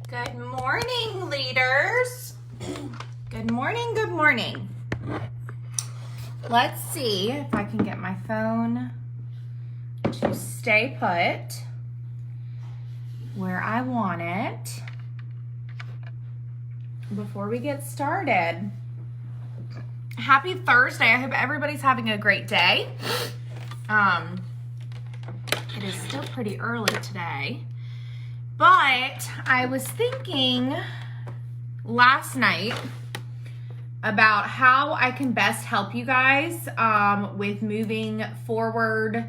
Good morning, leaders. Good morning, good morning. Let's see if I can get my phone to stay put where I want it before we get started. Happy Thursday. I hope everybody's having a great day. It is still pretty early today. But I was thinking last night about how I can best help you guys with moving forward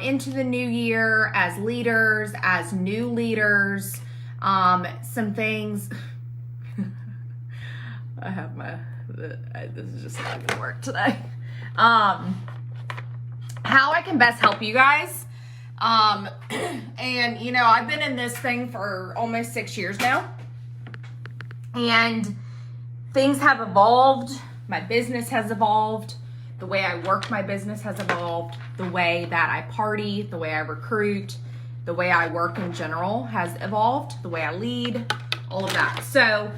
into the new year as leaders, as new leaders. Some things. I have this is just not going to work today. How I can best help you guys. And you know, I've been in this thing for almost 6 years now, and things have evolved. My business has evolved. The way I work my business has evolved. The way that I party, the way I recruit, the way I work in general has evolved. The way I lead, all of that. So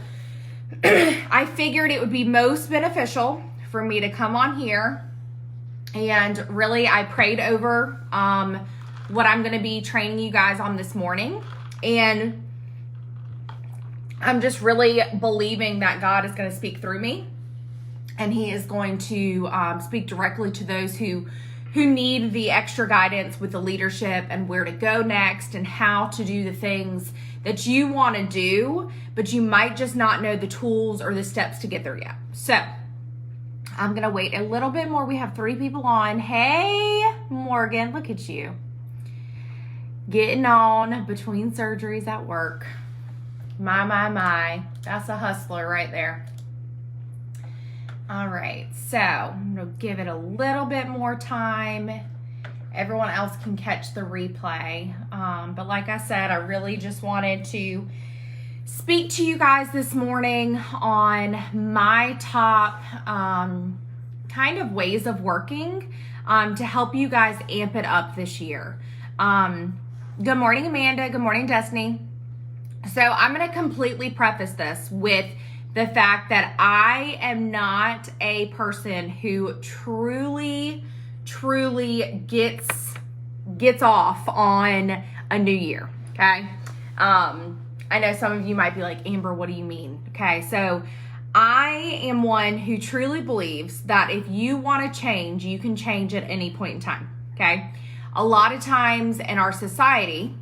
I figured it would be most beneficial for me to come on here, and really I prayed over, what I'm going to be training you guys on this morning. And I'm just really believing that God is going to speak through me. And he is going to speak directly to those who need the extra guidance with the leadership and where to go next and how to do the things that you want to do, but you might just not know the tools or the steps to get there yet. So I'm going to wait a little bit more. We have 3 people on. Hey, Morgan, look at you. Getting on between surgeries at work. My. That's a hustler right there. All right, so I'm going to give it a little bit more time. Everyone else can catch the replay. But like I said, I really just wanted to speak to you guys this morning on my top kind of ways of working to help you guys amp it up this year. Good morning, Amanda. Good morning, Destiny. So I'm going to completely preface this with the fact that I am not a person who truly gets off on a new year, okay? I know some of you might be like, Amber, what do you mean? Okay, so I am one who truly believes that if you want to change, you can change at any point in time, okay? A lot of times in our society,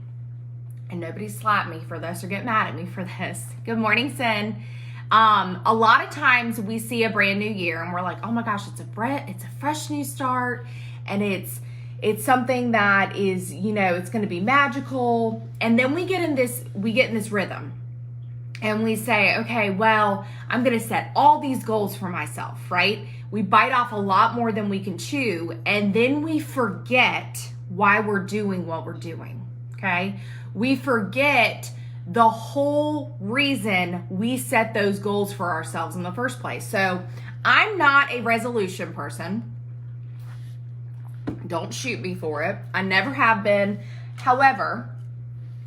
and nobody slap me for this or get mad at me for this. Good morning, Sin. A lot of times we see a brand new year and we're like, oh my gosh, it's a fresh new start, and it's something that is, you know, it's going to be magical. And then we get in this rhythm, and we say, okay, well, I'm going to set all these goals for myself, right? We bite off a lot more than we can chew, and then we forget why we're doing what we're doing, okay? We forget the whole reason we set those goals for ourselves in the first place. So I'm not a resolution person. Don't shoot me for it. I never have been. However,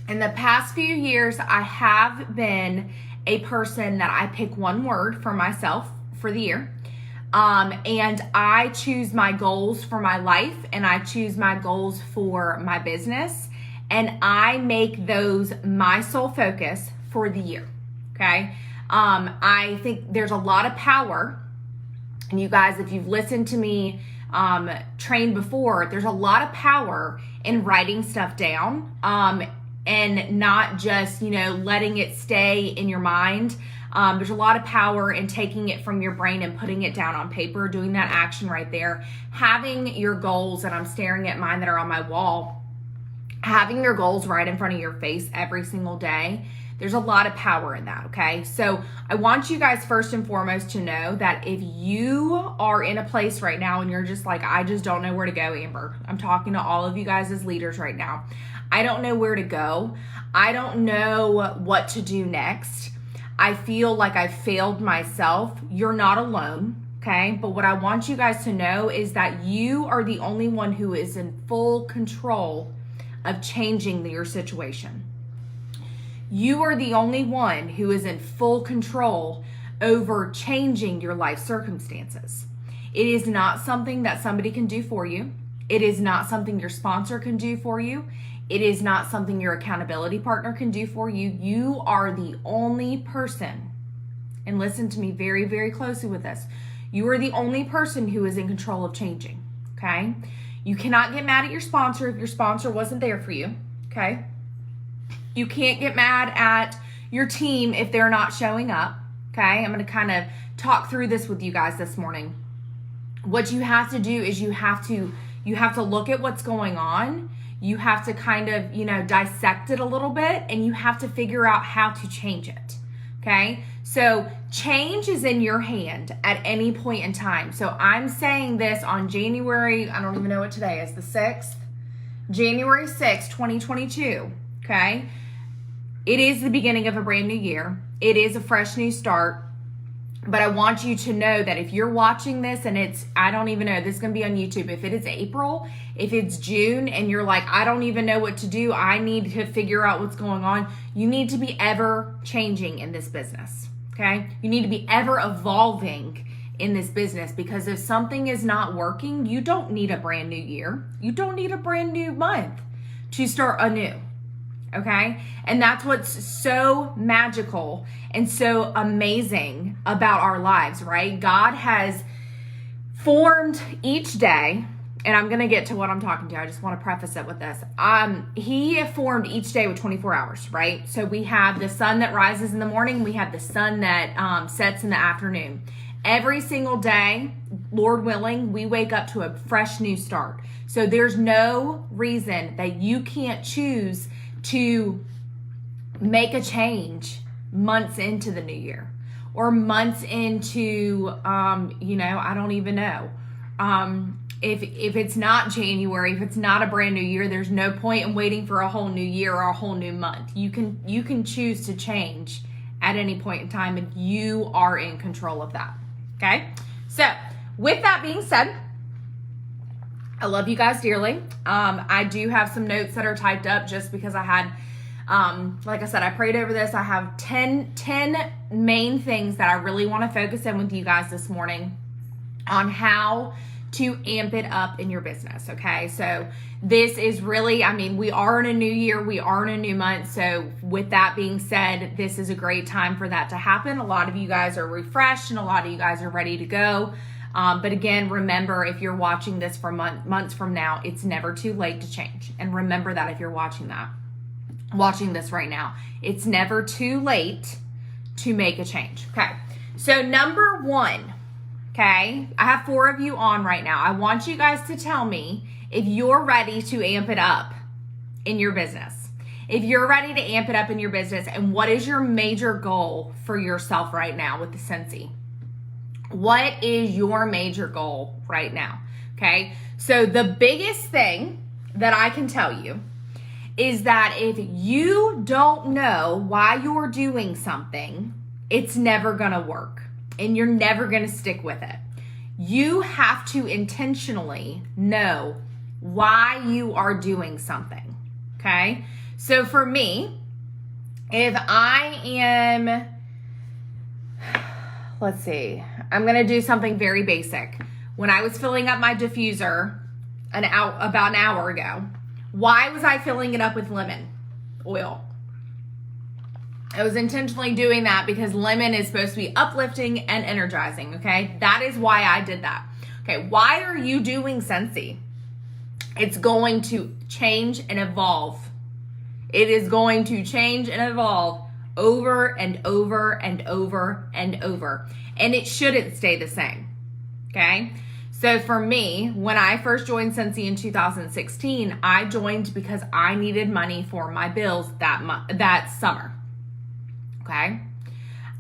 in the past few years, I have been a person that I pick one word for myself for the year. And I choose my goals for my life, and I choose my goals for my business, and I make those my sole focus for the year, okay? I think there's a lot of power, and you guys, if you've listened to me train before, there's a lot of power in writing stuff down, and not just, you know, letting it stay in your mind. There's a lot of power in taking it from your brain and putting it down on paper, doing that action right there, having your goals, and I'm staring at mine that are on my wall, having your goals right in front of your face every single day. There's a lot of power in that, okay? So I want you guys first and foremost to know that if you are in a place right now and you're just like, I just don't know where to go, Amber. I'm talking to all of you guys as leaders right now. I don't know where to go. I don't know what to do next. I feel like I've failed myself. You're not alone, okay? But what I want you guys to know is that you are the only one who is in full control of changing your situation. You are the only one who is in full control over changing your life circumstances. It is not something that somebody can do for you. It is not something your sponsor can do for you. It is not something your accountability partner can do for you. You are the only person, and listen to me very, very closely with this. You are the only person who is in control of changing, okay? You cannot get mad at your sponsor if your sponsor wasn't there for you, okay? You can't get mad at your team if they're not showing up, okay? I'm going to kind of talk through this with you guys this morning. What you have to do is you have to look at what's going on. You have to kind of, dissect it a little bit, and you have to figure out how to change it, okay? So change is in your hand at any point in time. So I'm saying this on January, I don't even know what today is, the 6th, January 6th, 2022, okay? It is the beginning of a brand new year. It is a fresh new start. But I want you to know that if you're watching this and it's, I don't even know, this is going to be on YouTube. If it is April, if it's June, and you're like, I don't even know what to do, I need to figure out what's going on, you need to be ever changing in this business, okay? You need to be ever evolving in this business, because if something is not working, you don't need a brand new year. You don't need a brand new month to start anew. Okay? And that's what's so magical and so amazing about our lives, right? God has formed each day, and I'm going to get to what I'm talking to. I just want to preface it with this. He formed each day with 24 hours, right? So we have the sun that rises in the morning. We have the sun that sets in the afternoon. Every single day, Lord willing, we wake up to a fresh new start. So there's no reason that you can't choose to make a change months into the new year, or months into, I don't even know. If it's not January, if it's not a brand new year, there's no point in waiting for a whole new year or a whole new month. You can choose to change at any point in time, and you are in control of that. Okay. So with that being said, I love you guys dearly. I do have some notes that are typed up just because I had, like I said, I prayed over this. I have 10 main things that I really want to focus in with you guys this morning on how to amp it up in your business. Okay. So this is really, we are in a new year. We are in a new month. So with that being said, this is a great time for that to happen. A lot of you guys are refreshed and a lot of you guys are ready to go. But again, remember, if you're watching this for months from now, it's never too late to change. And remember that if you're watching this right now, it's never too late to make a change. Okay. So number one, okay, I have 4 of you on right now. I want you guys to tell me if you're ready to amp it up in your business. If you're ready to amp it up in your business, and what is your major goal for yourself right now with the Scentsy? What is your major goal right now? Okay. So the biggest thing that I can tell you is that if you don't know why you're doing something, it's never going to work and you're never going to stick with it. You have to intentionally know why you are doing something. Okay. So for me, if I am, let's see, I'm going to do something very basic. When I was filling up my diffuser about an hour ago, why was I filling it up with lemon oil? I was intentionally doing that because lemon is supposed to be uplifting and energizing, okay? That is why I did that. Okay, why are you doing Scentsy? It's going to change and evolve. It is going to change and evolve over and over and over and over. And it shouldn't stay the same, okay? So for me, when I first joined Scentsy in 2016, I joined because I needed money for my bills that summer, okay?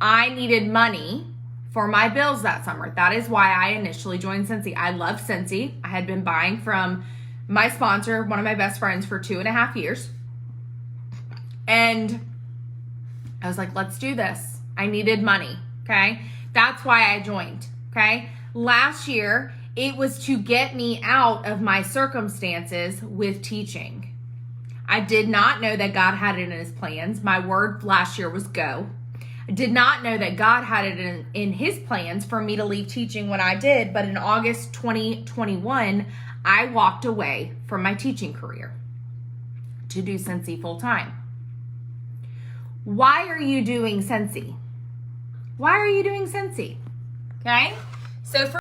I needed money for my bills that summer. That is why I initially joined Scentsy. I love Scentsy. I had been buying from my sponsor, one of my best friends, for 2.5 years. And I was like, let's do this. I needed money, okay? That's why I joined, okay? Last year, it was to get me out of my circumstances with teaching. I did not know that God had it in his plans. My word last year was go. I did not know that God had it in his plans for me to leave teaching when I did, but in August 2021, I walked away from my teaching career to do Scentsy full time. Why are you doing Scentsy? Why are you doing Scentsy? Okay? So for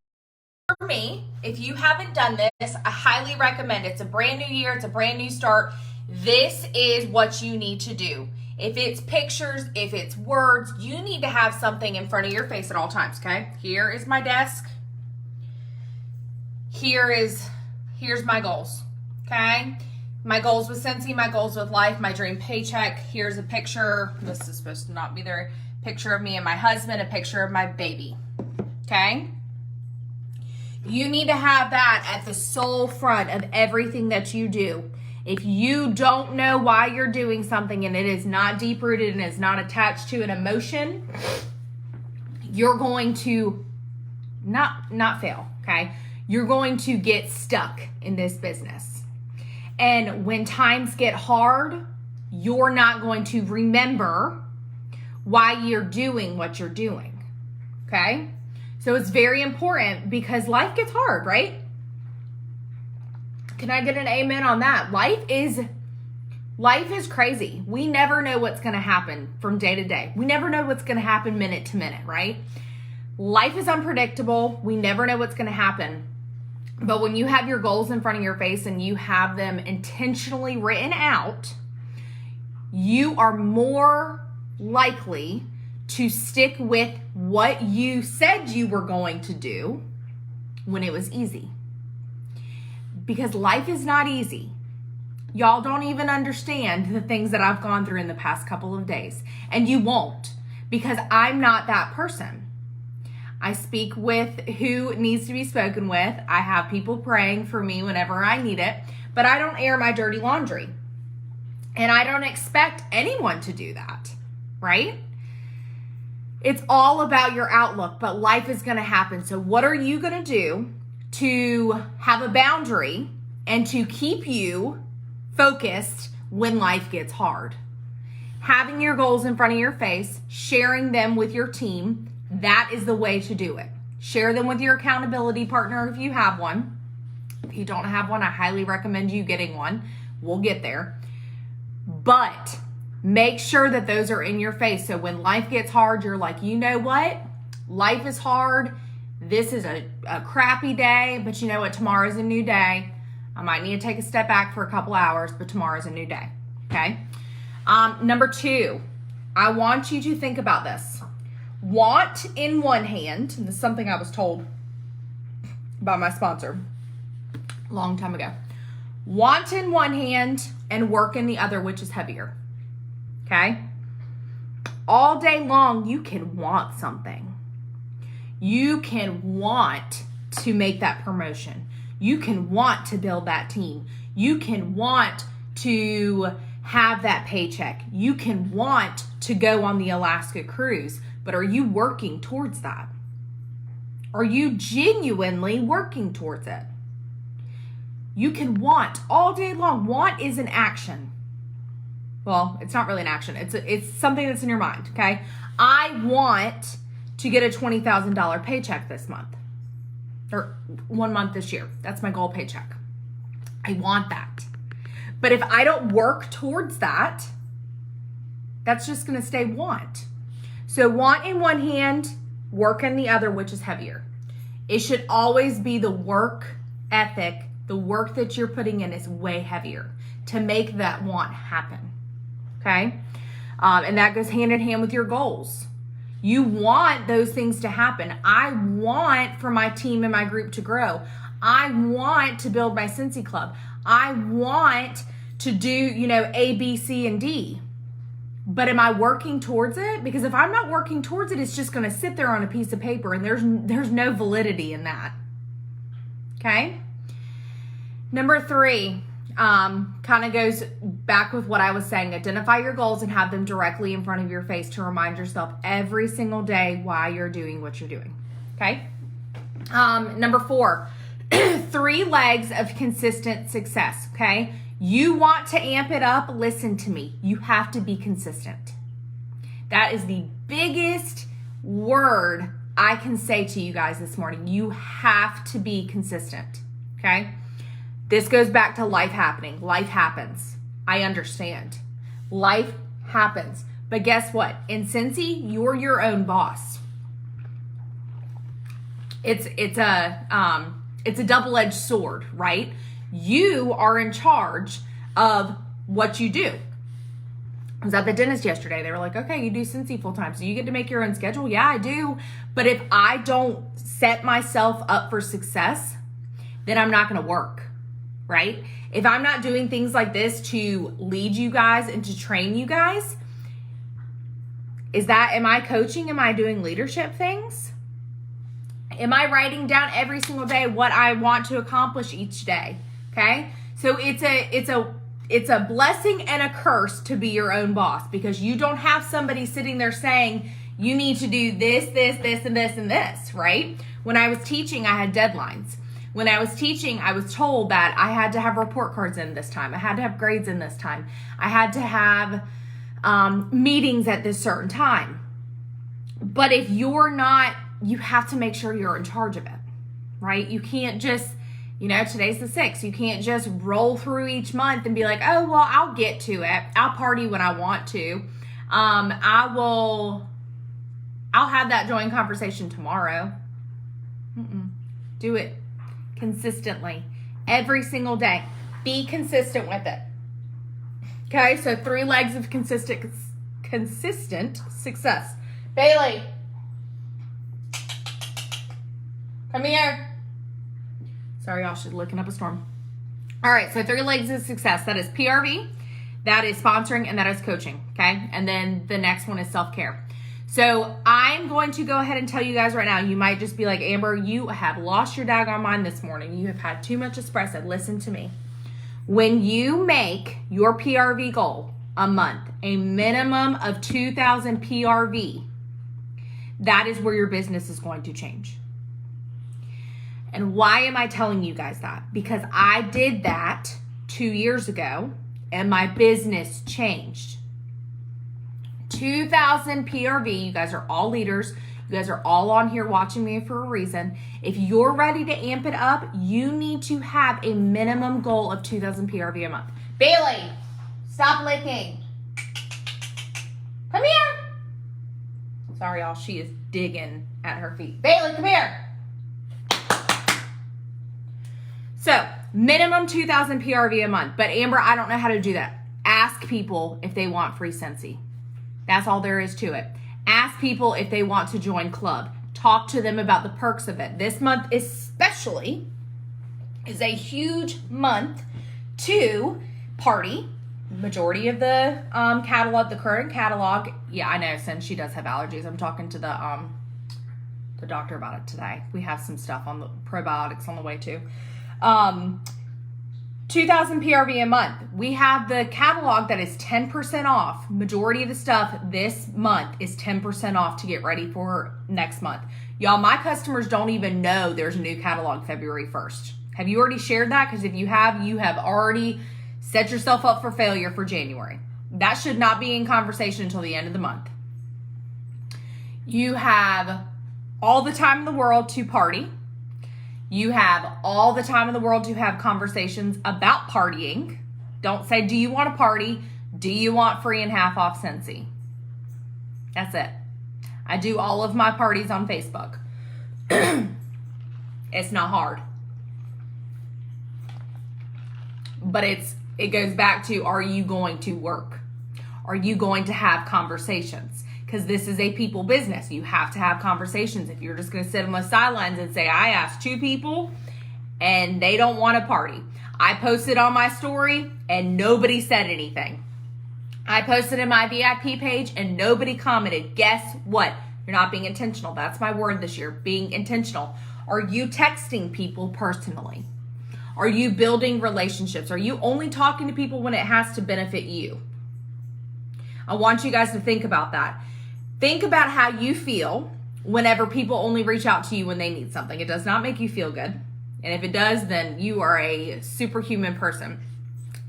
me, if you haven't done this, I highly recommend it. It's a brand new year. It's a brand new start. This is what you need to do. If it's pictures, if it's words, you need to have something in front of your face at all times, okay? Here is my desk. Here's my goals, okay? My goals with Scentsy, my goals with life, my dream paycheck. Here's a picture. This is supposed to not be there. Picture of me and my husband, a picture of my baby, okay? You need to have that at the sole front of everything that you do. If you don't know why you're doing something and it is not deep-rooted and is not attached to an emotion, you're going to not fail, okay? You're going to get stuck in this business. And when times get hard, you're not going to remember why you're doing what you're doing, okay? So it's very important because life gets hard, right? Can I get an amen on that? Life is crazy. We never know what's going to happen from day to day. We never know what's going to happen minute to minute, right? Life is unpredictable. We never know what's going to happen. But when you have your goals in front of your face and you have them intentionally written out, you are more likely to stick with what you said you were going to do when it was easy. Because life is not easy. Y'all don't even understand the things that I've gone through in the past couple of days. And you won't, because I'm not that person. I speak with who needs to be spoken with. I have people praying for me whenever I need it, but I don't air my dirty laundry. And I don't expect anyone to do that, right? It's all about your outlook, but life is going to happen. So what are you going to do to have a boundary and to keep you focused when life gets hard? Having your goals in front of your face, sharing them with your team, that is the way to do it. Share them with your accountability partner if you have one. If you don't have one, I highly recommend you getting one. We'll get there. But make sure that those are in your face. So when life gets hard, you're like, you know what? Life is hard. This is a crappy day, but you know what? Tomorrow's a new day. I might need to take a step back for a couple hours, but tomorrow's a new day. Okay? Number 2, I want you to think about this. Want in one hand, and this is something I was told by my sponsor a long time ago. Want in one hand and work in the other, which is heavier. Okay? All day long, you can want something. You can want to make that promotion. You can want to build that team. You can want to have that paycheck. You can want to go on the Alaska cruise. But are you working towards that? Are you genuinely working towards it? You can want all day long. Want is an action. Well, it's not really an action. It's something that's in your mind, okay? I want to get a $20,000 paycheck this month. Or 1 month this year. That's my goal paycheck. I want that. But if I don't work towards that, that's just going to stay want. So want in one hand, work in the other, which is heavier. It should always be the work ethic, the work that you're putting in is way heavier to make that want happen. Okay? And that goes hand in hand with your goals. You want those things to happen. I want for my team and my group to grow. I want to build my Scentsy Club. I want to do, A, B, C, and D. But am I working towards it? Because if I'm not working towards it, it's just going to sit there on a piece of paper, and there's no validity in that. Okay? Number 3, kind of goes back with what I was saying. Identify your goals and have them directly in front of your face to remind yourself every single day why you're doing what you're doing. Okay? Number 4, 3 legs of consistent success. Okay? You want to amp it up? Listen to me. You have to be consistent. That is the biggest word I can say to you guys this morning. You have to be consistent, okay? This goes back to life happening. Life happens. I understand. Life happens. But guess what? In Cincy, you're your own boss. It's a double-edged sword, right? You are in charge of what you do. I was at the dentist yesterday. They were like, okay, you do Cincy full time, so you get to make your own schedule. Yeah, I do. But if I don't set myself up for success, then I'm not going to work, right? If I'm not doing things like this to lead you guys and to train you guys, am I coaching? Am I doing leadership things? Am I writing down every single day what I want to accomplish each day? Okay? So it's a blessing and a curse to be your own boss, because you don't have somebody sitting there saying, you need to do this, and this, right? When I was teaching, I had deadlines. When I was teaching, I was told that I had to have report cards in this time. I had to have grades in this time. I had to have meetings at this certain time. But if you're not, you have to make sure you're in charge of it, right? You can't just, today's the 6th. You can't just roll through each month and be like, oh, well, I'll get to it. I'll party when I want to. I'll have that joint conversation tomorrow. Do it consistently every single day. Be consistent with it. Okay, so 3 legs of consistent success. Bailey, come here. Sorry, y'all, she's looking up a storm. All right, so 3 legs of success. That is PRV, that is sponsoring, and that is coaching, okay? And then the next one is self-care. So I'm going to go ahead and tell you guys right now, you might just be like, Amber, you have lost your daggone mind this morning. You have had too much espresso. Listen to me. When you make your PRV goal a month, a minimum of 2,000 PRV, that is where your business is going to change. And why am I telling you guys that? Because I did that 2 years ago and my business changed. 2,000 PRV, you guys are all leaders. You guys are all on here watching me for a reason. If you're ready to amp it up, you need to have a minimum goal of 2,000 PRV a month. Bailey, stop licking. Come here. Sorry, y'all, she is digging at her feet. Bailey, come here. So, minimum 2,000 PRV a month. But Amber, I don't know how to do that. Ask people if they want free Cincy. That's all there is to it. Ask people if they want to join club. Talk to them about the perks of it. This month especially is a huge month to party. Majority of the catalog, the current catalog, yeah, I know, since she does have allergies. I'm talking to the doctor about it today. We have some stuff on the probiotics on the way too. 2,000 PRV a month. We have the catalog that is 10% off. Majority of the stuff this month is 10% off to get ready for next month. Y'all, my customers don't even know there's a new catalog February 1st. Have you already shared that? Because if you have already set yourself up for failure for January. That should not be in conversation until the end of the month. You have all the time in the world to party. You have all the time in the world to have conversations about partying. Don't say, do you want to party? Do you want free and half off Cincy? That's it. I do all of my parties on Facebook. It's not hard. But it goes back to, are you going to work? Are you going to have conversations? Because this is a people business. You have to have conversations. If you're just going to sit on the sidelines and say, I asked 2 people and they don't want to party. I posted on my story and nobody said anything. I posted in my VIP page and nobody commented. Guess what? You're not being intentional. That's my word this year, being intentional. Are you texting people personally? Are you building relationships? Are you only talking to people when it has to benefit you? I want you guys to think about that. Think about how you feel whenever people only reach out to you when they need something. It does not make you feel good. And if it does, then you are a superhuman person.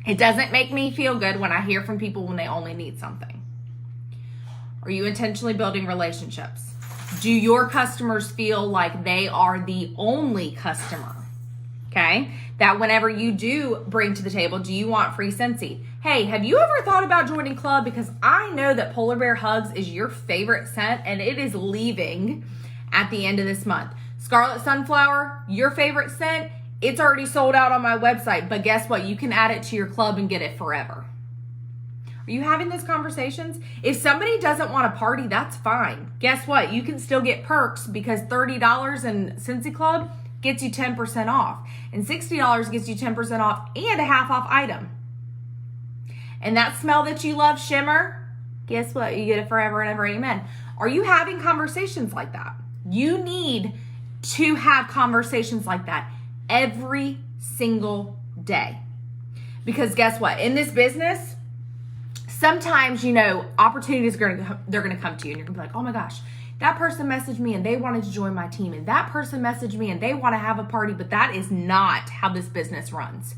It doesn't make me feel good when I hear from people when they only need something. Are you intentionally building relationships? Do your customers feel like they are the only customer? Okay? That whenever you do bring to the table, do you want free Scentsy? Hey, have you ever thought about joining club? Because I know that Polar Bear Hugs is your favorite scent and it is leaving at the end of this month. Scarlet Sunflower, your favorite scent, it's already sold out on my website. But guess what? You can add it to your club and get it forever. Are you having those conversations? If somebody doesn't want to party, that's fine. Guess what? You can still get perks because $30 in Scentsy Club gets you 10% off. And $60 gets you 10% off and a half off item. And that smell that you love, shimmer, guess what? You get it forever and ever, amen. Are you having conversations like that? You need to have conversations like that every single day. Because guess what? In this business, sometimes, opportunities they're going to come to you and you're going to be like, oh my gosh, that person messaged me and they wanted to join my team, and that person messaged me and they want to have a party, but that is not how this business runs.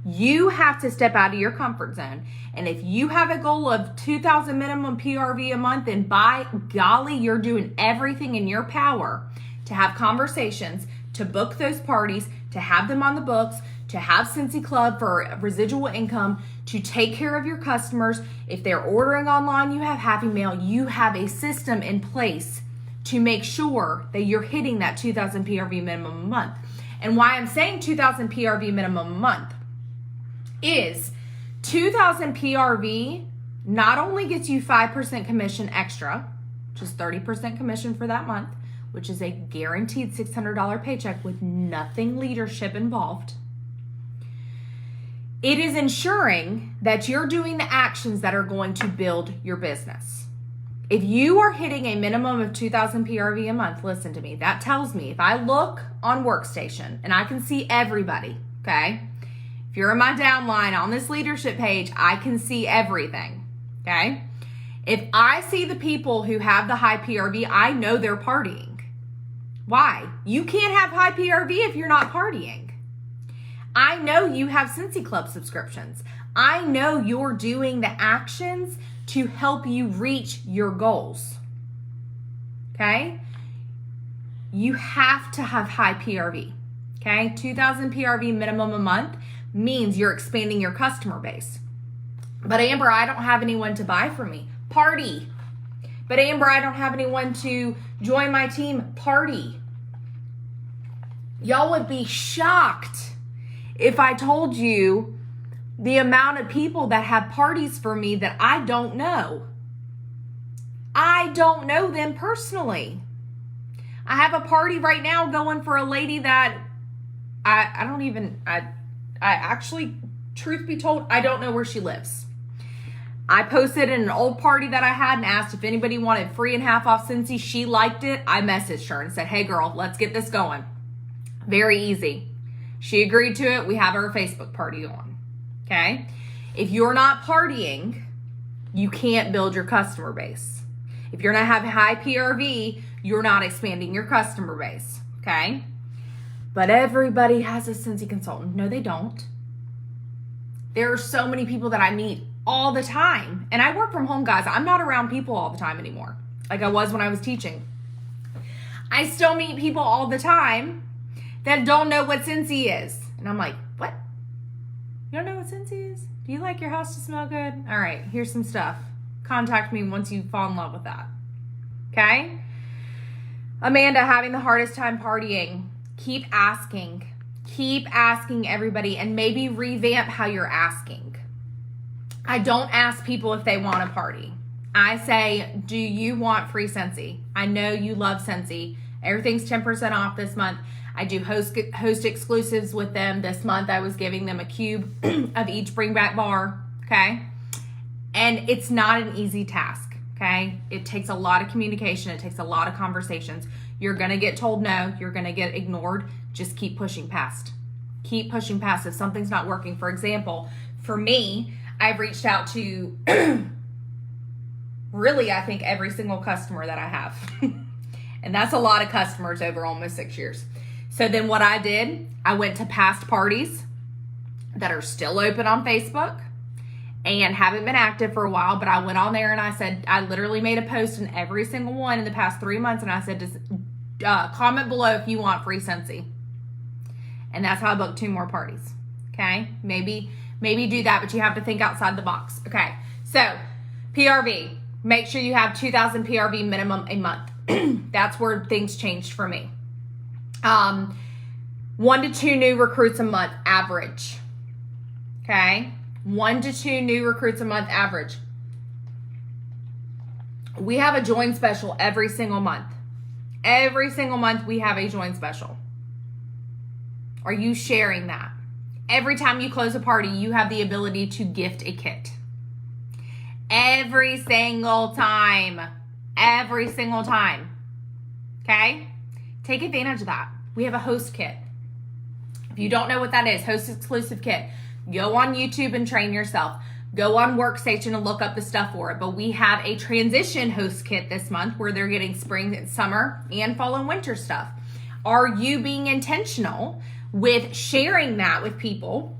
You have to step out of your comfort zone. And if you have a goal of 2,000 minimum PRV a month, and by golly, you're doing everything in your power to have conversations, to book those parties, to have them on the books, to have Scentsy Club for residual income, to take care of your customers. If they're ordering online, you have Happy Mail. You have a system in place to make sure that you're hitting that 2,000 PRV minimum a month. And why I'm saying 2,000 PRV minimum a month is 2,000 PRV not only gets you 5% commission extra, which is 30% commission for that month, which is a guaranteed $600 paycheck with nothing leadership involved. It is ensuring that you're doing the actions that are going to build your business. If you are hitting a minimum of 2,000 PRV a month, listen to me, that tells me if I look on Workstation and I can see everybody, okay? If you're in my downline on this leadership page, I can see everything, okay? If I see the people who have the high PRV, I know they're partying. Why? You can't have high PRV if you're not partying. I know you have Scentsy Club subscriptions. I know you're doing the actions to help you reach your goals. Okay? You have to have high PRV. Okay? 2,000 PRV minimum a month means you're expanding your customer base. But Amber, I don't have anyone to buy from me. Party. But Amber, I don't have anyone to join my team. Party. Y'all would be shocked if I told you the amount of people that have parties for me that I don't know. I don't know them personally. I have a party right now going for a lady that I actually, truth be told, I don't know where she lives. I posted in an old party that I had and asked if anybody wanted free and half off Scentsy. She liked it. I messaged her and said, hey girl, let's get this going. Very easy. She agreed to it. We have our Facebook party on. Okay? If you're not partying, you can't build your customer base. If you're not having high PRV, you're not expanding your customer base. Okay? But everybody has a Scentsy consultant. No, they don't. There are so many people that I meet all the time. And I work from home, guys. I'm not around people all the time anymore, like I was when I was teaching. I still meet people all the time that don't know what Scentsy is. And I'm like, what? You don't know what Scentsy is? Do you like your house to smell good? All right, here's some stuff. Contact me once you fall in love with that. Okay? Amanda, having the hardest time partying. Keep asking. Keep asking everybody, and maybe revamp how you're asking. I don't ask people if they want to party. I say, do you want free Scentsy? I know you love Scentsy. Everything's 10% off this month. I do host exclusives with them. This month I was giving them a cube of each bring back bar, okay? And it's not an easy task, okay? It takes a lot of communication. It takes a lot of conversations. You're going to get told no. You're going to get ignored. Just keep pushing past. Keep pushing past if something's not working. For example, for me, I've reached out to really, I think, every single customer that I have. And that's a lot of customers over almost 6 years. So then what I did, I went to past parties, that are still open on Facebook and haven't been active for a while, but I went on there and I said, I literally made a post in every single one in the past 3 months, and I said, just comment below if you want free Scentsy. And that's how I booked 2 more parties. Okay, maybe do that, but you have to think outside the box. Okay, so PRV, make sure you have 2,000 PRV minimum a month. That's where things changed for me. 1 to 2 new recruits a month average. Okay, 1 to 2 new recruits a month average. We have a join special every single month. Every single month we have a join special. Are you sharing that? Every time you close a party, you have the ability to gift a kit. Every single time. Every single time. Okay? Take advantage of that. We have a host kit. If you don't know what that is, host exclusive kit, go on YouTube and train yourself. Go on Workstation and look up the stuff for it. But we have a transition host kit this month where they're getting spring, summer, and fall and winter stuff. Are you being intentional with sharing that with people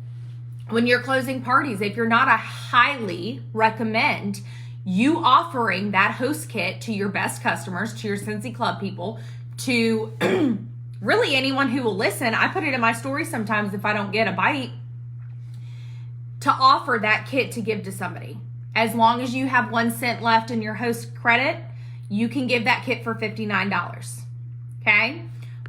when you're closing parties? If you're not, I highly recommend you offering that host kit to your best customers, to your Scentsy Club people, to really anyone who will listen. I put it in my story sometimes if I don't get a bite, to offer that kit to give to somebody. As long as you have 1 cent left in your host credit, you can give that kit for $59. Okay?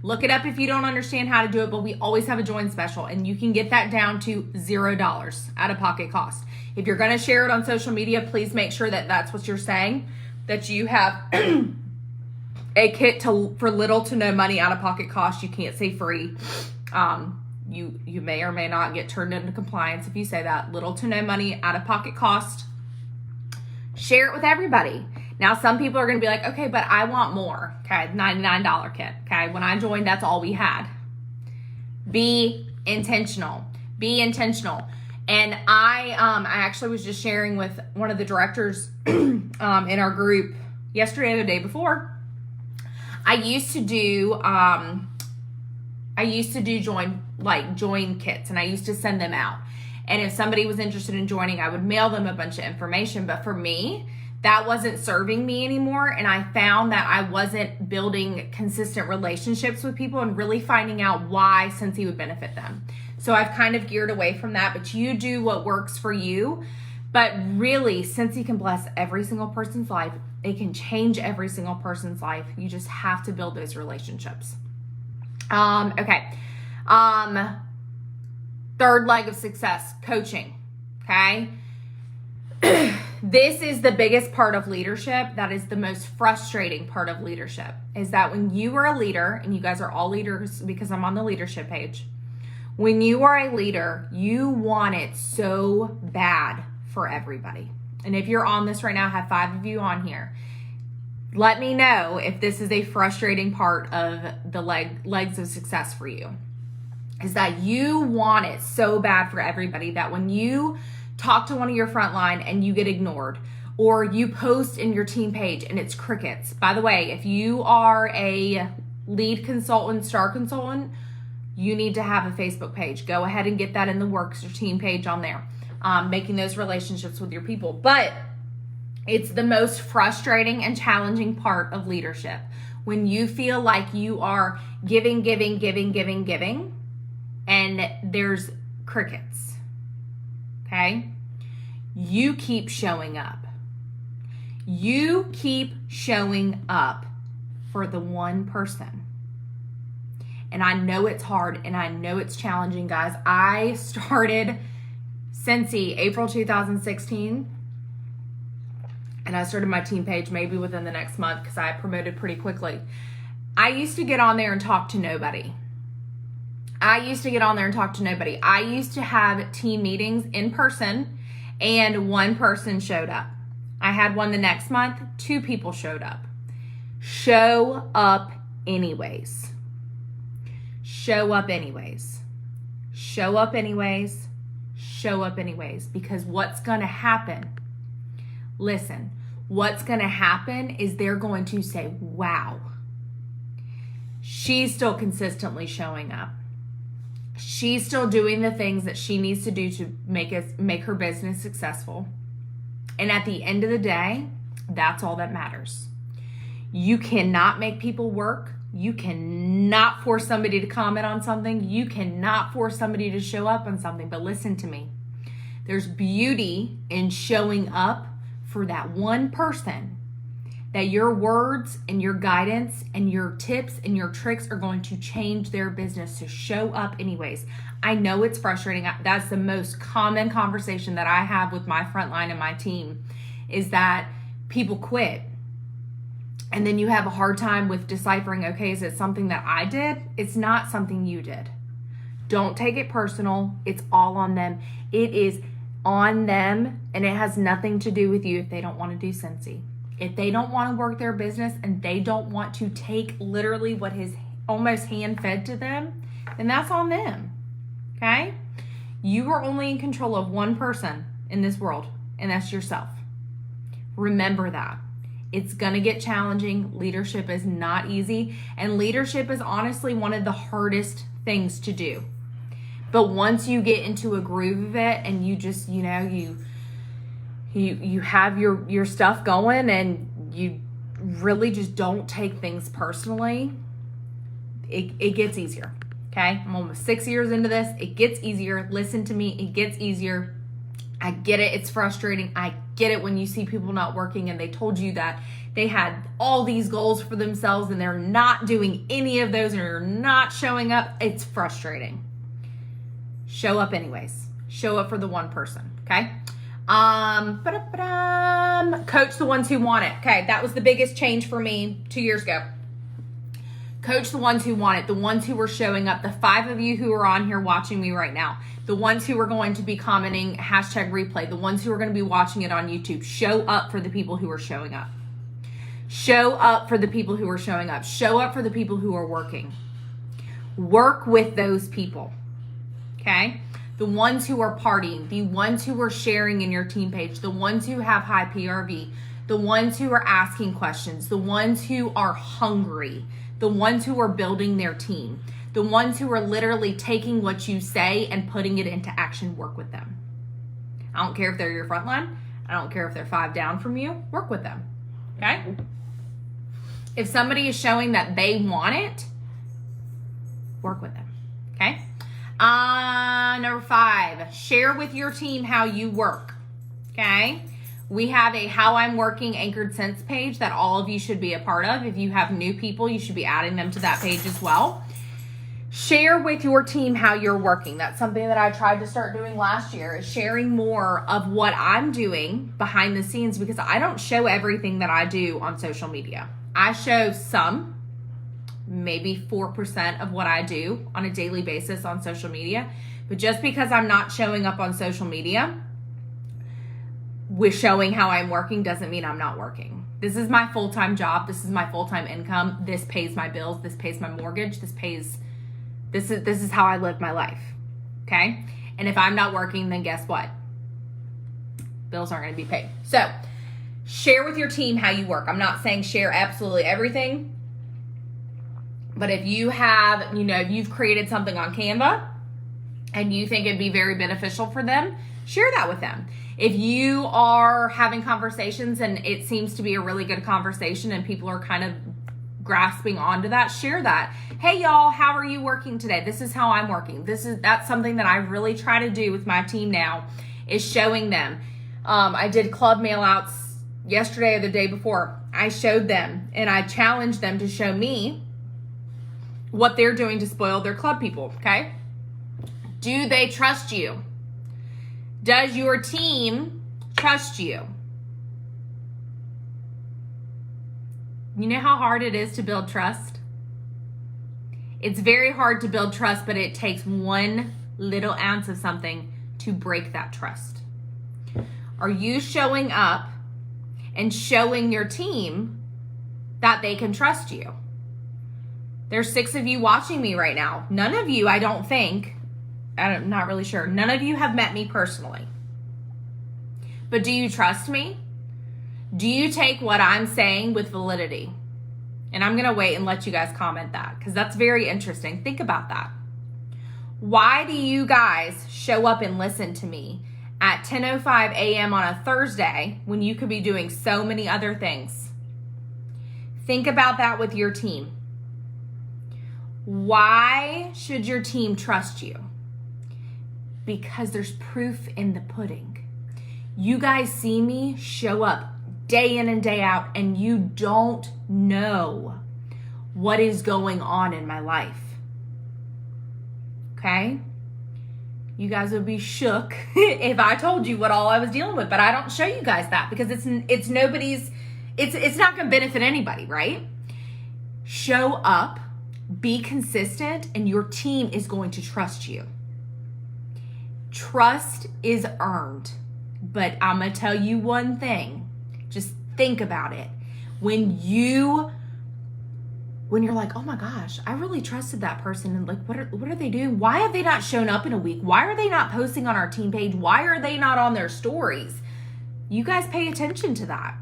Look it up if you don't understand how to do it, but we always have a join special, and you can get that down to $0 out of pocket cost. If you're going to share it on social media, please make sure that that's what you're saying, that you have a kit for little to no money out of pocket cost. You can't say free. You may or may not get turned into compliance if you say that. Little to no money out of pocket cost. Share it with everybody. Now, some people are going to be like, okay, but I want more. Okay, $99 kit. Okay, when I joined, that's all we had. Be intentional. Be intentional. And I actually was just sharing with one of the directors in our group yesterday or the day before. I used to do join kits, and I used to send them out. And if somebody was interested in joining, I would mail them a bunch of information. But for me, that wasn't serving me anymore. And I found that I wasn't building consistent relationships with people and really finding out why Scentsy would benefit them. So I've kind of geared away from that, but you do what works for you. But really, Scentsy can bless every single person's life. It can change every single person's life. You just have to build those relationships. Okay. Third leg of success, coaching. Okay. This is the biggest part of leadership. That is the most frustrating part of leadership, is that when you are a leader, and you guys are all leaders because I'm on the leadership page. When you are a leader, you want it so bad for everybody. And if you're on this right now, I have 5 of you on here. Let me know if this is a frustrating part of the legs of success for you. Is that you want it so bad for everybody that when you talk to one of your frontline and you get ignored, or you post in your team page and it's crickets. By the way, if you are a lead consultant, star consultant, you need to have a Facebook page. Go ahead and get that in the works, your team page on there. Making those relationships with your people. But it's the most frustrating and challenging part of leadership. When you feel like you are giving, and there's crickets. Okay? You keep showing up. You keep showing up for the one person. And I know it's hard and I know it's challenging, guys. I started Scentsy April 2016. And I started my team page maybe within the next month because I promoted pretty quickly. I used to get on there and talk to nobody. I used to have team meetings in person and one person showed up. I had one the next month, 2 people showed up. Show up anyways. Show up anyways. Show up anyways. Show up anyways. Because what's going to happen? Listen, what's going to happen is they're going to say, wow, she's still consistently showing up. She's still doing the things that she needs to do to make her business successful. And at the end of the day, that's all that matters. You cannot make people work. You cannot force somebody to comment on something. You cannot force somebody to show up on something. But listen to me. There's beauty in showing up for that one person that your words and your guidance and your tips and your tricks are going to change their business. So show up anyways. I know it's frustrating. That's the most common conversation that I have with my frontline and my team, is that people quit. And then you have a hard time with deciphering, okay, is it something that I did? It's not something you did. Don't take it personal. It's all on them. It is on them, and it has nothing to do with you if they don't want to do Scentsy. If they don't want to work their business and they don't want to take literally what is almost hand-fed to them, then that's on them, okay? You are only in control of one person in this world, and that's yourself. Remember that. It's going to get challenging. Leadership is not easy, and leadership is honestly one of the hardest things to do. But once you get into a groove of it and you just, you have your stuff going and you really just don't take things personally, it gets easier, okay? I'm almost 6 years into this. It gets easier. Listen to me. It gets easier. I get it. It's frustrating. I get it when you see people not working and they told you that they had all these goals for themselves and they're not doing any of those and they're not showing up. It's frustrating. Show up anyways. Show up for the one person, okay? Coach the ones who want it. Okay, that was the biggest change for me 2 years ago. Coach the ones who want it, the ones who are showing up, the 5 of you who are on here watching me right now, the ones who are going to be commenting #replay, the ones who are going to be watching it on YouTube. Show up for the people who are showing up. Show up for the people who are showing up. Show up for the people who are working. Work with those people, okay? The ones who are partying, the ones who are sharing in your team page, the ones who have high PRV, the ones who are asking questions, the ones who are hungry, the ones who are building their team, the ones who are literally taking what you say and putting it into action. Work with them. I don't care if they're your frontline. I don't care if they're 5 down from you. Work with them, okay? If somebody is showing that they want it, work with them, okay? Number 5, share with your team how you work, okay? We have a How I'm Working Anchored Sense page that all of you should be a part of. If you have new people, you should be adding them to that page as well. Share with your team how you're working. That's something that I tried to start doing last year, is sharing more of what I'm doing behind the scenes, because I don't show everything that I do on social media. I show some, maybe 4% of what I do on a daily basis on social media. But just because I'm not showing up on social media with showing how I'm working doesn't mean I'm not working. This is my full-time job. This is my full-time income. This pays my bills. This pays my mortgage. This is how I live my life, okay? And if I'm not working, then guess what? Bills aren't going to be paid. So share with your team how you work. I'm not saying share absolutely everything, but if you have, if you've created something on Canva and you think it'd be very beneficial for them, share that with them. If you are having conversations and it seems to be a really good conversation and people are kind of grasping onto that, share that. Hey y'all, how are you working today? This is how I'm working. That's something that I really try to do with my team now, is showing them. I did club mail outs yesterday or the day before. I showed them and I challenged them to show me what they're doing to spoil their club people, okay? Do they trust you? Does your team trust you? You know how hard it is to build trust? It's very hard to build trust, but it takes one little ounce of something to break that trust. Are you showing up and showing your team that they can trust you? There's 6 of you watching me right now. None of you, I'm not really sure. None of you have met me personally. But do you trust me? Do you take what I'm saying with validity? And I'm going to wait and let you guys comment that, because that's very interesting. Think about that. Why do you guys show up and listen to me at 10:05 a.m. on a Thursday when you could be doing so many other things? Think about that with your team. Why should your team trust you? Because there's proof in the pudding. You guys see me show up day in and day out, and you don't know what is going on in my life. Okay? You guys would be shook if I told you what all I was dealing with, but I don't show you guys that because it's not going to benefit anybody, right? Show up, be consistent, and your team is going to trust you. Trust is earned, but I'm going to tell you one thing. Just think about it. When you're like, oh my gosh, I really trusted that person, and like, what are they doing? Why have they not shown up in a week? Why are they not posting on our team page? Why are they not on their stories? You guys pay attention to that.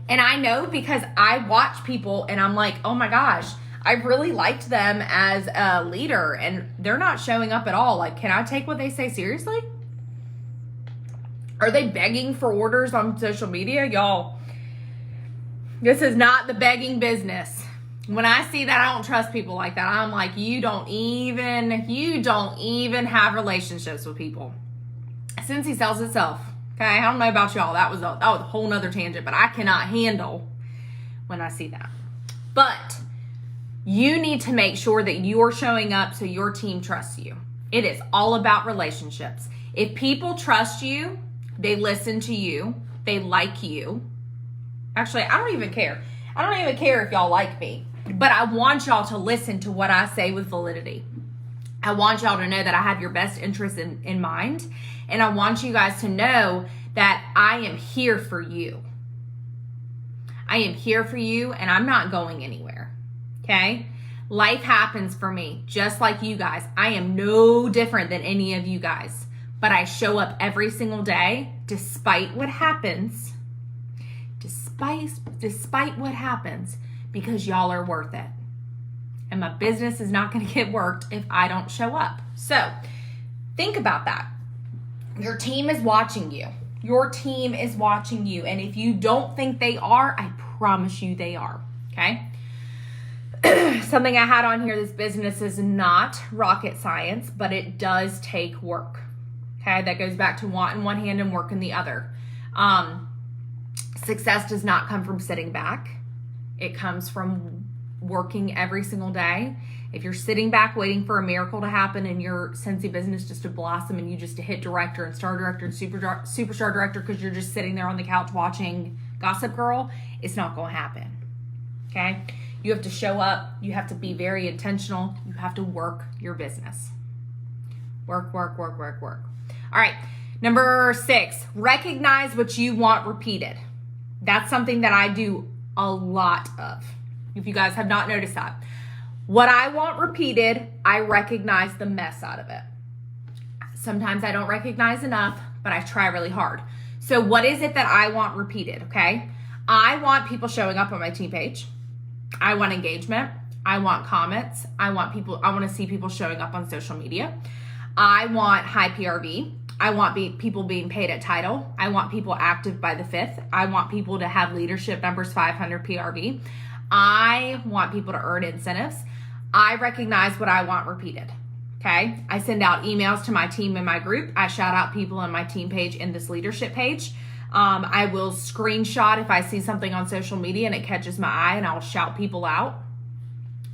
And I know because I watch people and I'm like, oh my gosh, I really liked them as a leader and they're not showing up at all. Like, can I take what they say seriously? Are they begging for orders on social media? Y'all, this is not the begging business. When I see that, I don't trust people like that. I'm like, you don't even have relationships with people. Cincy sells itself. Okay, I don't know about y'all. That was a whole nother tangent, but I cannot handle when I see that. But you need to make sure that you're showing up so your team trusts you. It is all about relationships. If people trust you, they listen to you, they like you. Actually, I don't even care. I don't even care if y'all like me, but I want y'all to listen to what I say with validity. I want y'all to know that I have your best interests in mind, and I want you guys to know that I am here for you. I am here for you, and I'm not going anywhere, okay? Life happens for me, just like you guys. I am no different than any of you guys, but I show up every single day despite what happens, despite what happens, because y'all are worth it. And my business is not going to get worked if I don't show up. So think about that. Your team is watching you. Your team is watching you. And if you don't think they are, I promise you they are. Okay? Something I had on here, this business is not rocket science, but it does take work. Okay? That goes back to want in one hand and work in the other. Success does not come from sitting back. It comes from working every single day. If you're sitting back waiting for a miracle to happen and your Scentsy business just to blossom and you just to hit director and star director and superstar director because you're just sitting there on the couch watching Gossip Girl, it's not going to happen. Okay? You have to show up. You have to be very intentional. You have to work your business. Work. All right. Number 6, recognize what you want repeated. That's something that I do a lot of. If you guys have not noticed that. What I want repeated, I recognize the mess out of it. Sometimes I don't recognize enough, but I try really hard. So what is it that I want repeated, okay? I want people showing up on my team page. I want engagement. I want comments. I want to see people showing up on social media. I want high PRV. I want people being paid at title. I want people active by the 5th. I want people to have leadership numbers 500 PRV. I want people to earn incentives. I recognize what I want repeated. Okay. I send out emails to my team and my group. I shout out people on my team page in this leadership page. I will screenshot if I see something on social media and it catches my eye, and I'll shout people out.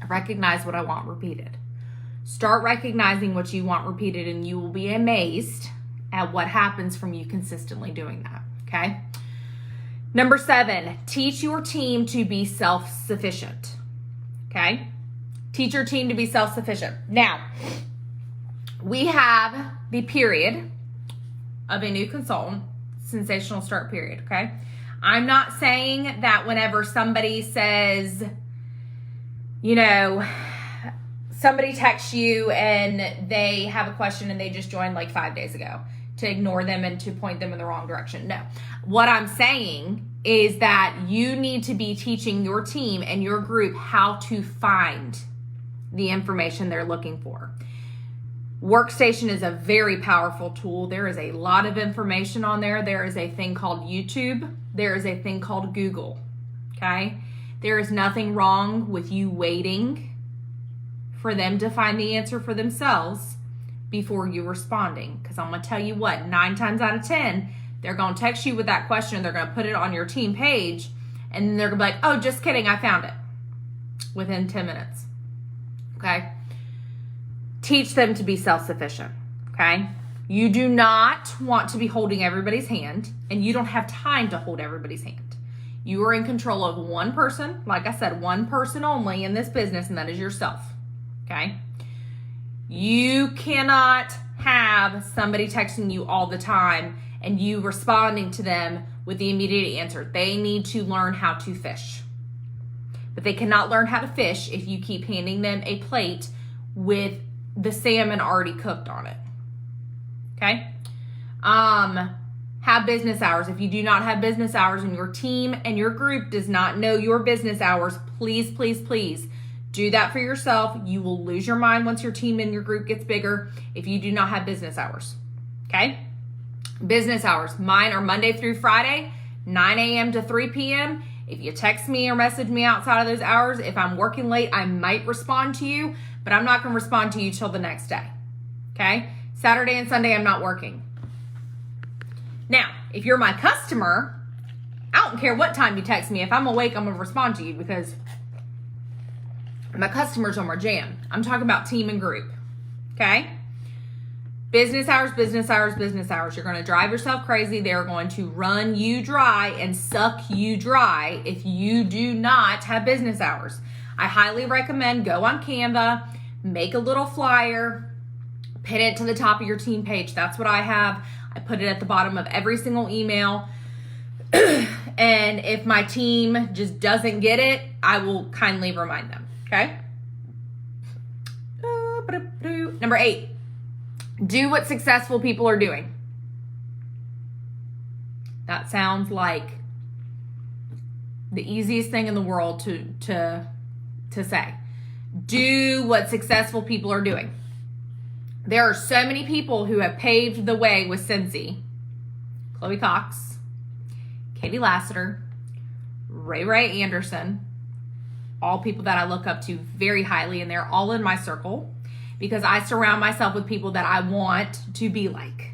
I recognize what I want repeated. Start recognizing what you want repeated, and you will be amazed at what happens from you consistently doing that. Okay. Number 7, teach your team to be self-sufficient. Okay. Teach your team to be self-sufficient. Now, we have the period of a new consultant, sensational start period. Okay. I'm not saying that whenever somebody says, somebody texts you and they have a question and they just joined like 5 days ago, to ignore them and to point them in the wrong direction. No. What I'm saying is that you need to be teaching your team and your group how to find the information they're looking for. Workstation is a very powerful tool. There is a lot of information on there. There is a thing called YouTube. There is a thing called Google. Okay? There is nothing wrong with you waiting for them to find the answer for themselves before you responding. Because I'm going to tell you what, 9 times out of 10, they're going to text you with that question. They're going to put it on your team page. And then they're going to be like, oh, just kidding, I found it. Within 10 minutes. Okay? Teach them to be self-sufficient. Okay? You do not want to be holding everybody's hand. And you don't have time to hold everybody's hand. You are in control of one person. Like I said, one person only in this business. And that is yourself. Okay? You cannot have somebody texting you all the time and you responding to them with the immediate answer. They need to learn how to fish. But they cannot learn how to fish if you keep handing them a plate with the salmon already cooked on it. Okay? Have business hours. If you do not have business hours and your team and your group does not know your business hours, please, please, please do that for yourself. You will lose your mind once your team and your group gets bigger if you do not have business hours. Okay? Business hours. Mine are Monday through Friday, 9 a.m. to 3 p.m. If you text me or message me outside of those hours, if I'm working late, I might respond to you, but I'm not going to respond to you till the next day. Okay? Saturday and Sunday, I'm not working. Now, if you're my customer, I don't care what time you text me. If I'm awake, I'm going to respond to you because my customers are my jam. I'm talking about team and group. Okay? Business hours, business hours, business hours. You're going to drive yourself crazy. They're going to run you dry and suck you dry if you do not have business hours. I highly recommend go on Canva, make a little flyer, pin it to the top of your team page. That's what I have. I put it at the bottom of every single email. And if my team just doesn't get it, I will kindly remind them. Okay? Number 8. Do what successful people are doing. That sounds like the easiest thing in the world to say. Do what successful people are doing. There are so many people who have paved the way with Cincy. Chloe Cox, Katie Lassiter, Ray Anderson, all people that I look up to very highly, and they're all in my circle because I surround myself with people that I want to be like,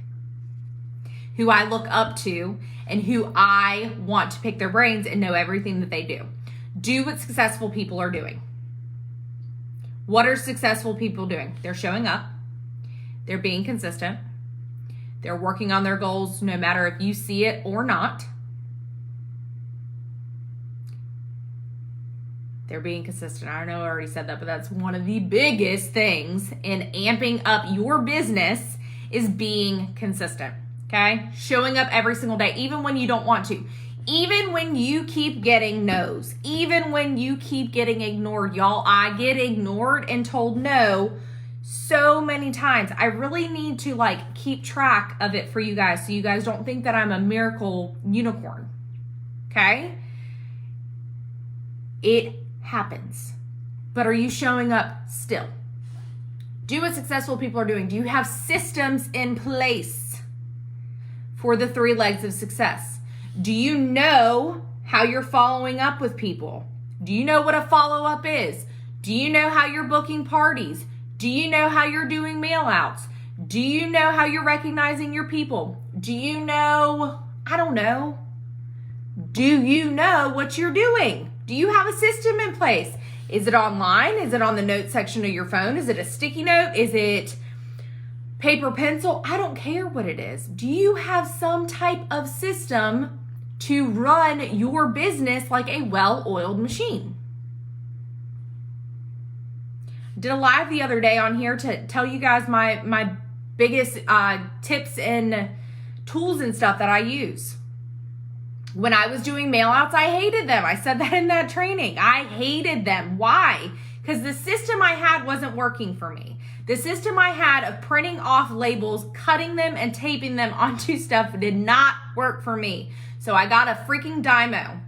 who I look up to, and who I want to pick their brains and know everything that they do. Do what successful people are doing. What are successful people doing? They're showing up. They're being consistent. They're working on their goals no matter if you see it or not. They're being consistent. I know I already said that, but that's one of the biggest things in amping up your business is being consistent, okay? Showing up every single day, even when you don't want to. Even when you keep getting no's. Even when you keep getting ignored. Y'all, I get ignored and told no so many times. I really need to keep track of it for you guys so you guys don't think that I'm a miracle unicorn, okay? It happens. But are you showing up still? Do what successful people are doing. Do you have systems in place for the 3 legs of success? Do you know how you're following up with people? Do you know what a follow-up is? Do you know how you're booking parties? Do you know how you're doing mail outs? Do you know how you're recognizing your people? Do you know, I don't know. Do you know what you're doing? Do you have a system in place? Is it online? Is it on the notes section of your phone? Is it a sticky note? Is it paper, pencil? I don't care what it is. Do you have some type of system to run your business like a well-oiled machine? Did a live the other day on here to tell you guys my biggest tips and tools and stuff that I use. When I was doing mail outs, I hated them. I said that in that training. I hated them. Why? Because the system I had wasn't working for me. The system I had of printing off labels, cutting them, and taping them onto stuff did not work for me. So I got a freaking Dymo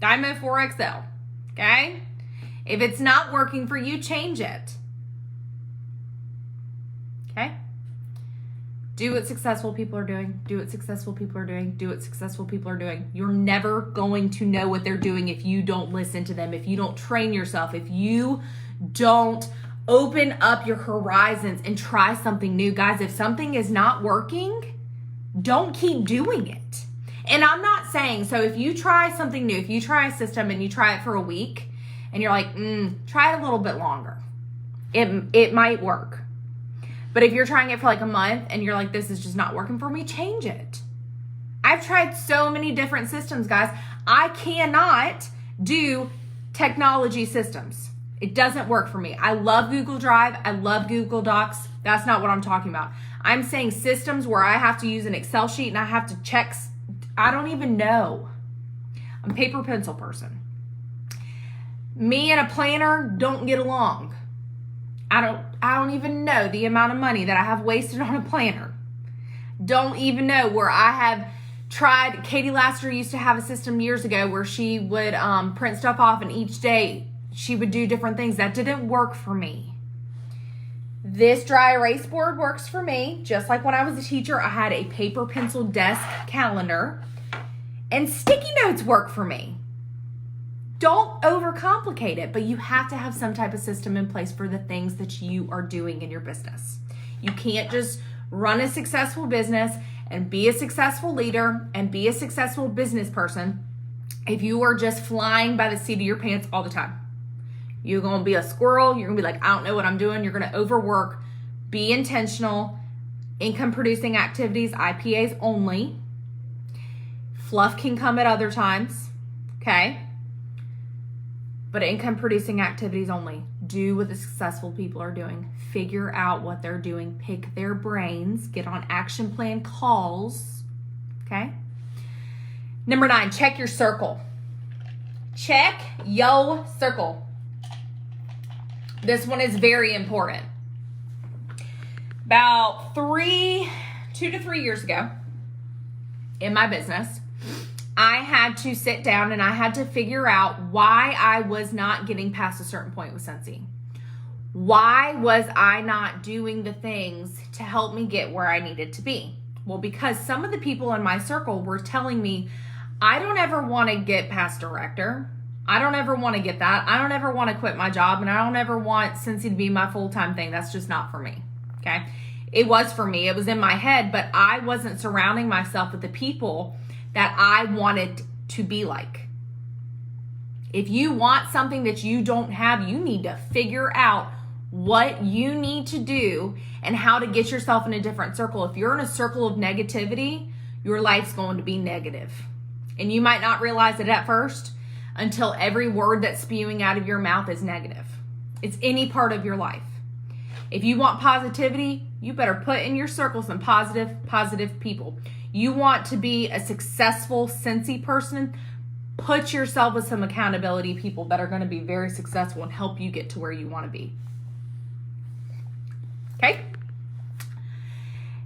4XL, okay? If it's not working for you, change it. Okay? Do what successful people are doing. Do what successful people are doing. Do what successful people are doing. You're never going to know what they're doing if you don't listen to them, if you don't train yourself, if you don't open up your horizons and try something new. Guys, if something is not working, don't keep doing it. And I'm not saying, so if you try something new, if you try a system and you try it for a week and you're like, try it a little bit longer. It might work. But if you're trying it for like a month and you're like, this is just not working for me, change it. I've tried so many different systems, guys. I cannot do technology systems. It doesn't work for me. I love Google Drive. I love Google Docs. That's not what I'm talking about. I'm saying systems where I have to use an Excel sheet and I have to check. I don't even know. I'm a paper pencil person. Me and a planner don't get along. I don't even know the amount of money that I have wasted on a planner. Don't even know where I have tried. Katie Laster used to have a system years ago where she would print stuff off, and each day she would do different things. That didn't work for me. This dry erase board works for me. Just like when I was a teacher, I had a paper pencil desk calendar, and sticky notes work for me. Don't overcomplicate it, but you have to have some type of system in place for the things that you are doing in your business. You can't just run a successful business and be a successful leader and be a successful business person if you are just flying by the seat of your pants all the time. You're going to be a squirrel. You're going to be like, I don't know what I'm doing. You're going to overwork. Be intentional. Income producing activities, IPAs only. Fluff can come at other times. Okay? But income producing activities only. Do what the successful people are doing. Figure out what they're doing. Pick their brains. Get on action plan calls. Okay? Number 9, check your circle. Check your circle. This one is very important. About 2 to 3 years ago in my business, I had to sit down and I had to figure out why I was not getting past a certain point with Scentsy. Why was I not doing the things to help me get where I needed to be? Well, because some of the people in my circle were telling me, I don't ever want to get past director. I don't ever want to get that. I don't ever want to quit my job, and I don't ever want Scentsy to be my full-time thing. That's just not for me. Okay? It was for me. It was in my head, but I wasn't surrounding myself with the people that I wanted to be like. If you want something that you don't have, you need to figure out what you need to do and how to get yourself in a different circle. If you're in a circle of negativity, your life's going to be negative. And you might not realize it at first until every word that's spewing out of your mouth is negative. It's any part of your life. If you want positivity, you better put in your circle some positive people. You want to be a successful Scentsy person, put yourself with some accountability people that are going to be very successful and help you get to where you want to be. Okay?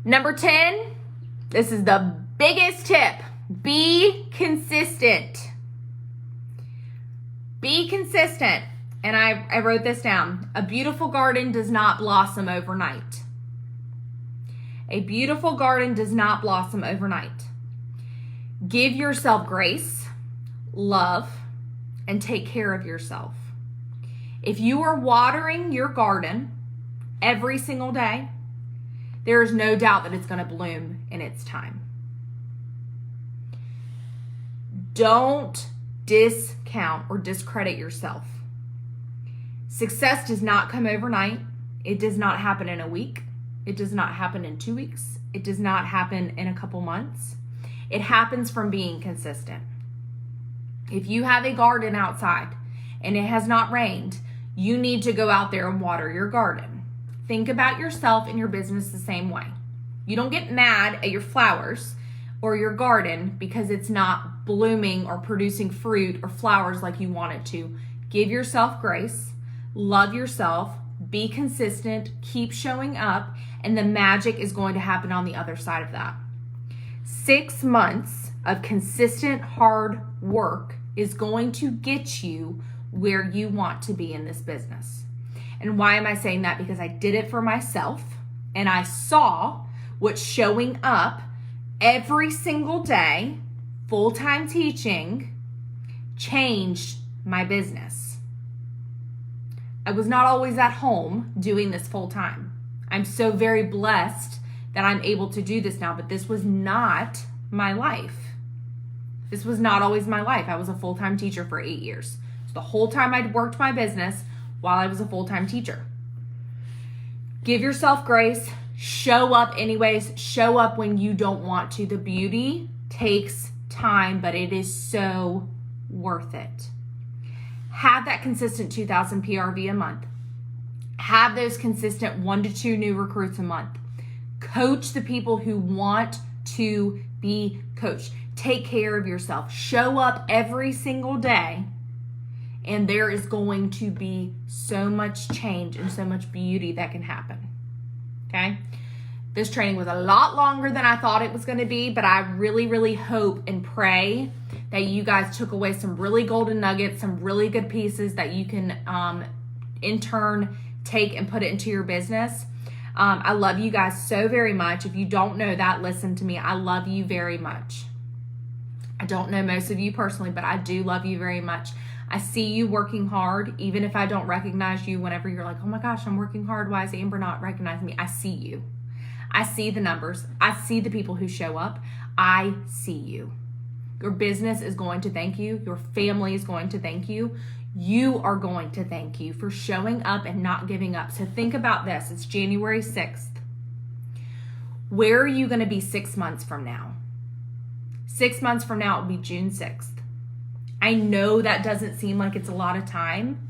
Number 10, this is the biggest tip. Be consistent. Be consistent. And I wrote this down. A beautiful garden does not blossom overnight. A beautiful garden does not blossom overnight. Give yourself grace, love, and take care of yourself. If you are watering your garden every single day, there is no doubt that it's going to bloom in its time. Don't discount or discredit yourself. Success does not come overnight. It does not happen in a week. It does not happen in 2 weeks. It does not happen in a couple months. It happens from being consistent. If you have a garden outside and it has not rained, you need to go out there and water your garden. Think about yourself and your business the same way. You don't get mad at your flowers or your garden because it's not blooming or producing fruit or flowers like you want it to. Give yourself grace, love yourself, be consistent, keep showing up, and the magic is going to happen on the other side of that. 6 months of consistent hard work is going to get you where you want to be in this business. And why am I saying that? Because I did it for myself and I saw what showing up every single day, full-time teaching, changed my business. I was not always at home doing this full-time. I'm so very blessed that I'm able to do this now, but this was not my life. This was not always my life. I was a full-time teacher for 8 years. So the whole time I'd worked my business while I was a full-time teacher. Give yourself grace. Show up anyways. Show up when you don't want to. The beauty takes time, but it is so worth it. Have that consistent 2,000 PRV a month. Have those consistent 1 to 2 new recruits a month. Coach the people who want to be coached. Take care of yourself. Show up every single day, and there is going to be so much change and so much beauty that can happen. Okay? This training was a lot longer than I thought it was going to be, but I really, really hope and pray that you guys took away some really golden nuggets, some really good pieces that you can in turn take and put it into your business. I love you guys so very much. If you don't know that, listen to me. I love you very much. I don't know most of you personally, but I do love you very much. I see you working hard, even if I don't recognize you whenever you're like, oh my gosh, I'm working hard. Why is Amber not recognizing me? I see you. I see the numbers. I see the people who show up. I see you. Your business is going to thank you. Your family is going to thank you. You are going to thank you for showing up and not giving up. So think about this. It's January 6th. Where are you going to be 6 months from now? 6 months from now, it will be June 6th. I know that doesn't seem like it's a lot of time,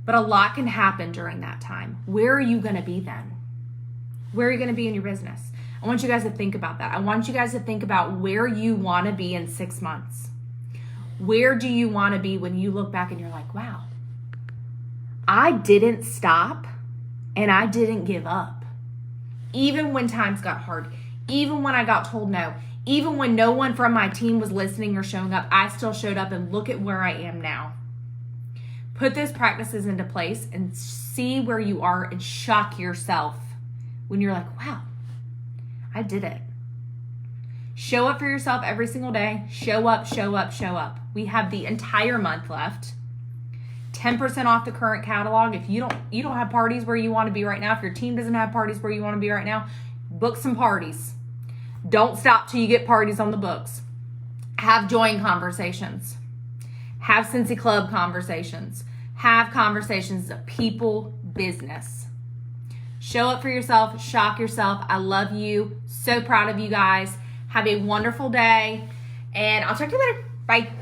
but a lot can happen during that time. Where are you going to be then? Where are you going to be in your business? I want you guys to think about that. I want you guys to think about where you want to be in 6 months. Where do you want to be when you look back and you're like, wow, I didn't stop and I didn't give up. Even when times got hard, even when I got told no, even when no one from my team was listening or showing up, I still showed up, and look at where I am now. Put those practices into place and see where you are and shock yourself when you're like, wow, I did it. Show up for yourself every single day. Show up, show up, show up. We have the entire month left. 10% off the current catalog. If you don't have parties where you want to be right now, if your team doesn't have parties where you want to be right now, book some parties. Don't stop till you get parties on the books. Have join conversations. Have Cincy Club conversations. Have conversations of people business. Show up for yourself. Shock yourself. I love you. So proud of you guys. Have a wonderful day. And I'll talk to you later. Bye.